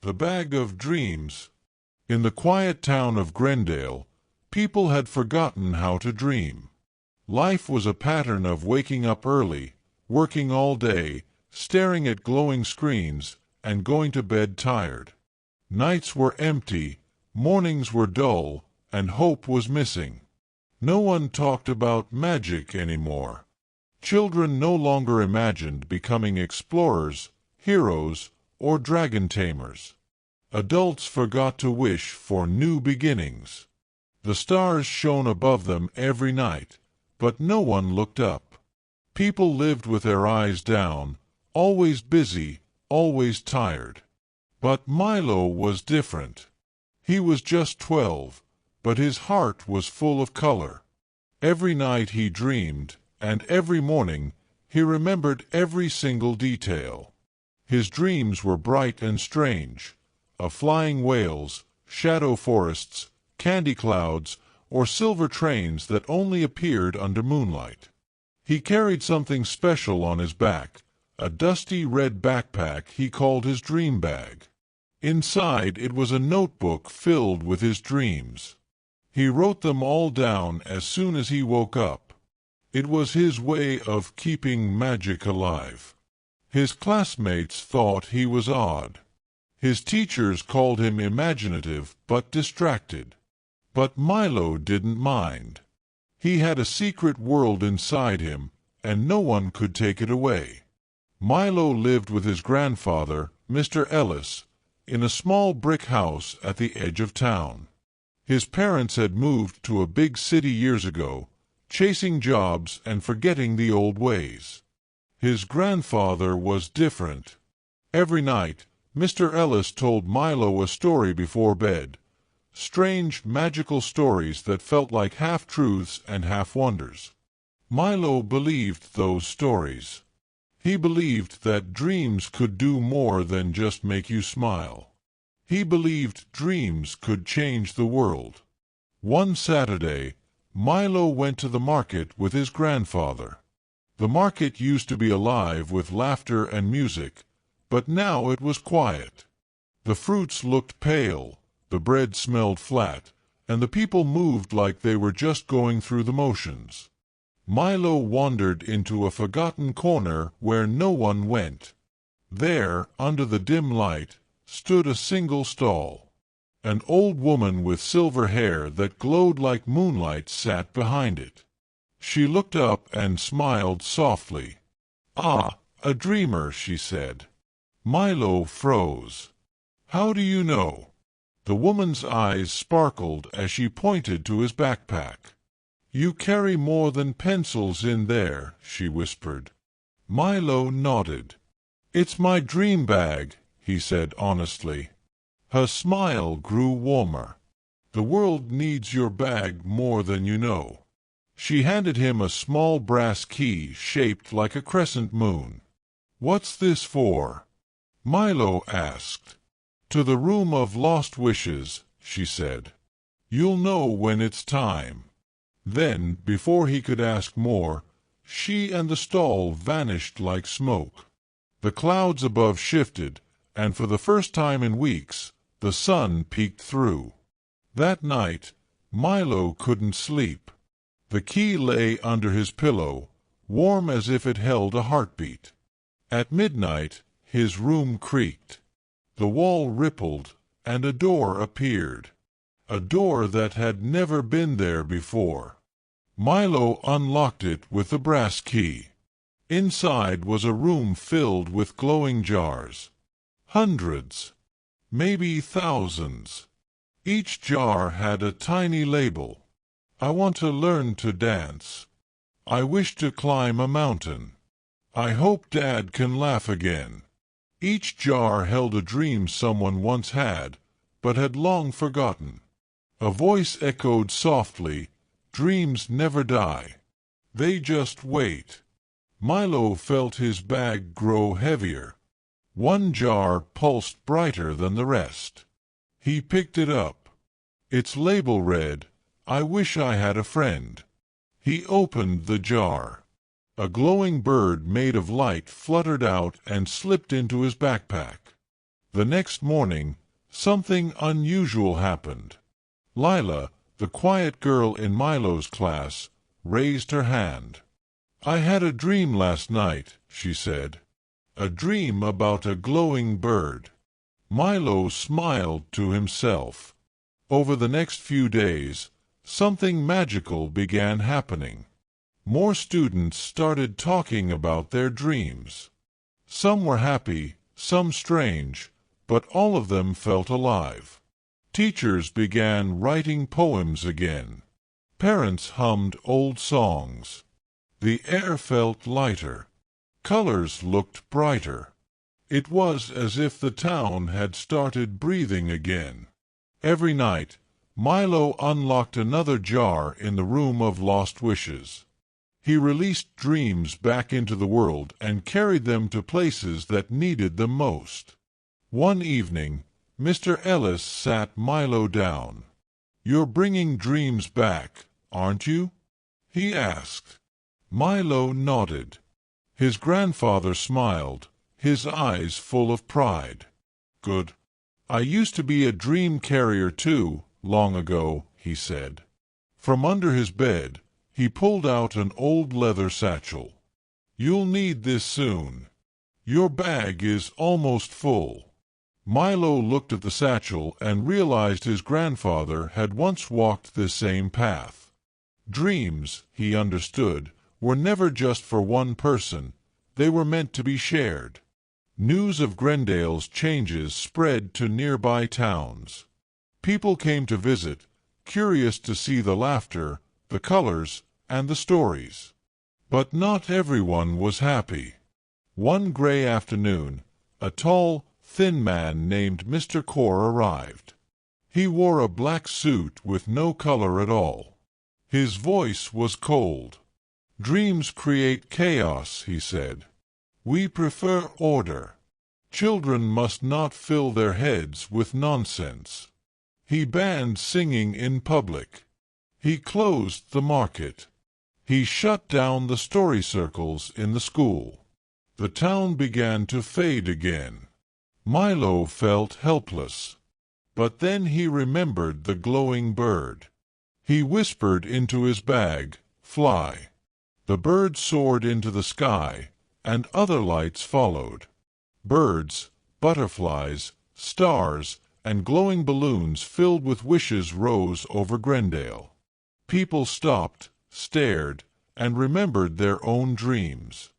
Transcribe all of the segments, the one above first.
The Bag of Dreams. In the quiet town of Grendale, people had forgotten how to dream. Life was a pattern of waking up early, working all day, staring at glowing screens, and going to bed tired. Nights were empty, mornings were dull, and hope was missing. No one talked about magic anymore. Children no longer imagined becoming explorers, heroes, or dragon tamers. Adults forgot to wish for new beginnings. The stars shone above them every night, but no one looked up. People lived with their eyes down, always busy, always tired. But Milo was different. He was just 12, but his heart was full of color. Every night he dreamed, and every morning he remembered every single detail. His dreams were bright and strange, of flying whales, shadow forests, candy clouds, or silver trains that only appeared under moonlight. He carried something special on his back, a dusty red backpack he called his dream bag. Inside it was a notebook filled with his dreams. He wrote them all down as soon as he woke up. It was his way of keeping magic alive. His classmates thought he was odd. His teachers called him imaginative but distracted. But Milo didn't mind. He had a secret world inside him, and no one could take it away. Milo lived with his grandfather, Mr. Ellis, in a small brick house at the edge of town. His parents had moved to a big city years ago, chasing jobs and forgetting the old ways. His grandfather was different. Every night, Mr. Ellis told Milo a story before bed, strange, magical stories that felt like half-truths and half-wonders. Milo believed those stories. He believed that dreams could do more than just make you smile. He believed dreams could change the world. One Saturday, Milo went to the market with his grandfather. The market used to be alive with laughter and music, but now it was quiet. The fruits looked pale, the bread smelled flat, and the people moved like they were just going through the motions. Milo wandered into a forgotten corner where no one went. There, under the dim light, stood a single stall. An old woman with silver hair that glowed like moonlight sat behind it. She looked up and smiled softly. "Ah, a dreamer," she said. Milo froze. "How do you know?" The woman's eyes sparkled as she pointed to his backpack. "You carry more than pencils in there," she whispered. Milo nodded. "It's my dream bag," he said honestly. Her smile grew warmer. "The world needs your bag more than you know." She handed him a small brass key shaped like a crescent moon. "What's this for?" Milo asked. "To the room of lost wishes," she said. "You'll know when it's time." Then, before he could ask more, she and the stall vanished like smoke. The clouds above shifted, and for the first time in weeks, the sun peeked through. That night, Milo couldn't sleep. The key lay under his pillow, warm as if it held a heartbeat. At midnight, his room creaked. The wall rippled, and a door appeared. A door that had never been there before. Milo unlocked it with the brass key. Inside was a room filled with glowing jars. Hundreds, maybe thousands. Each jar had a tiny label. "I want to learn to dance. I wish to climb a mountain. I hope Dad can laugh again." Each jar held a dream someone once had, but had long forgotten. A voice echoed softly, "Dreams never die. They just wait." Milo felt his bag grow heavier. One jar pulsed brighter than the rest. He picked it up. Its label read, "I wish I had a friend." He opened the jar. A glowing bird made of light fluttered out and slipped into his backpack. The next morning, something unusual happened. Lila, the quiet girl in Milo's class, raised her hand. "I had a dream last night," she said. "A dream about a glowing bird." Milo smiled to himself. Over the next few days, something magical began happening. More students started talking about their dreams. Some were happy, some strange, but all of them felt alive. Teachers began writing poems again. Parents hummed old songs. The air felt lighter. Colors looked brighter. It was as if the town had started breathing again. Every night, Milo unlocked another jar in the room of lost wishes. He released dreams back into the world and carried them to places that needed them most. One evening, Mr. Ellis sat Milo down. "You're bringing dreams back, aren't you?" he asked. Milo nodded. His grandfather smiled, his eyes full of pride. "Good. I used to be a dream carrier too, long ago," he said. From under his bed, he pulled out an old leather satchel. "You'll need this soon. Your bag is almost full." Milo looked at the satchel and realized his grandfather had once walked this same path. Dreams, he understood, were never just for one person. They were meant to be shared. News of Grendale's changes spread to nearby towns. People came to visit, curious to see the laughter, the colors, and the stories. But not everyone was happy. One gray afternoon, a tall, thin man named Mr. Core arrived. He wore a black suit with no color at all. His voice was cold. "Dreams create chaos," he said. "We prefer order. Children must not fill their heads with nonsense." He banned singing in public. He closed the market. He shut down the story circles in the school. The town began to fade again. Milo felt helpless. But then he remembered the glowing bird. He whispered into his bag, "Fly." The bird soared into the sky, and other lights followed. Birds, butterflies, stars, and glowing balloons filled with wishes rose over Grendale. People stopped, stared, and remembered their own dreams.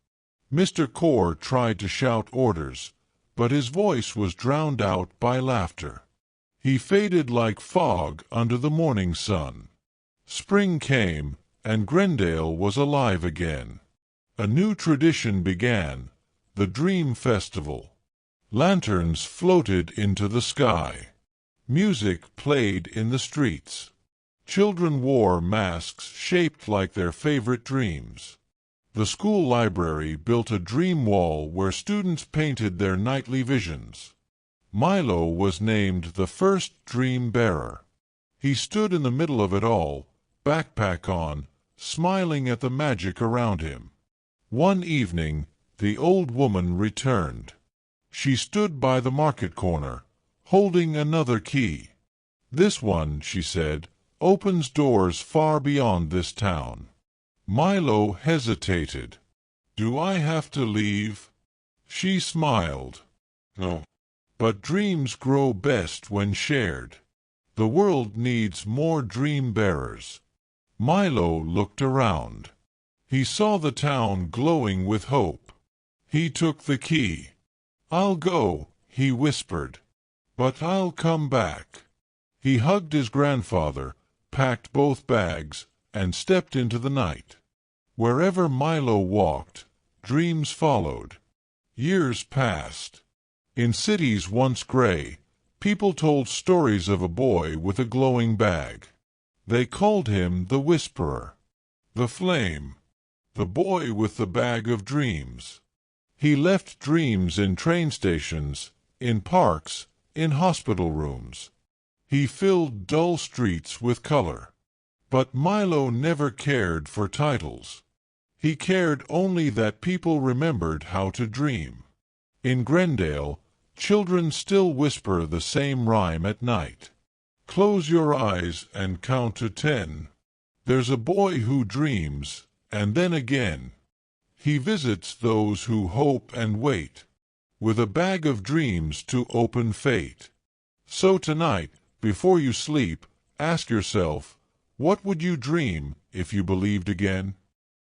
Mr. Core tried to shout orders, but his voice was drowned out by laughter. He faded like fog under the morning sun. Spring came, and Grendale was alive again. A new tradition began, the Dream Festival. Lanterns floated into the sky. Music played in the streets. Children wore masks shaped like their favorite dreams. The school library built a dream wall where students painted their nightly visions. Milo was named the first dream bearer. He stood in the middle of it all, backpack on, smiling at the magic around him. One evening, the old woman returned. She stood by the market corner, holding another key. "This one," she said, "opens doors far beyond this town." Milo hesitated. "Do I have to leave?" She smiled. "No. But dreams grow best when shared. The world needs more dream bearers." Milo looked around. He saw the town glowing with hope. He took the key. "I'll go," he whispered. "But I'll come back." He hugged his grandfather, packed both bags, and stepped into the night. Wherever Milo walked, dreams followed. Years passed. In cities once gray, people told stories of a boy with a glowing bag. They called him the Whisperer, the Flame, the boy with the bag of dreams. He left dreams in train stations, in parks, in hospital rooms. He filled dull streets with color. But Milo never cared for titles. He cared only that people remembered how to dream. In Grendale, Children still whisper the same rhyme at night. Close your eyes and count to 10. There's a boy who dreams, and then again. He visits those who hope and wait, with a bag of dreams to open fate. So tonight, before you sleep, ask yourself, what would you dream if you believed again?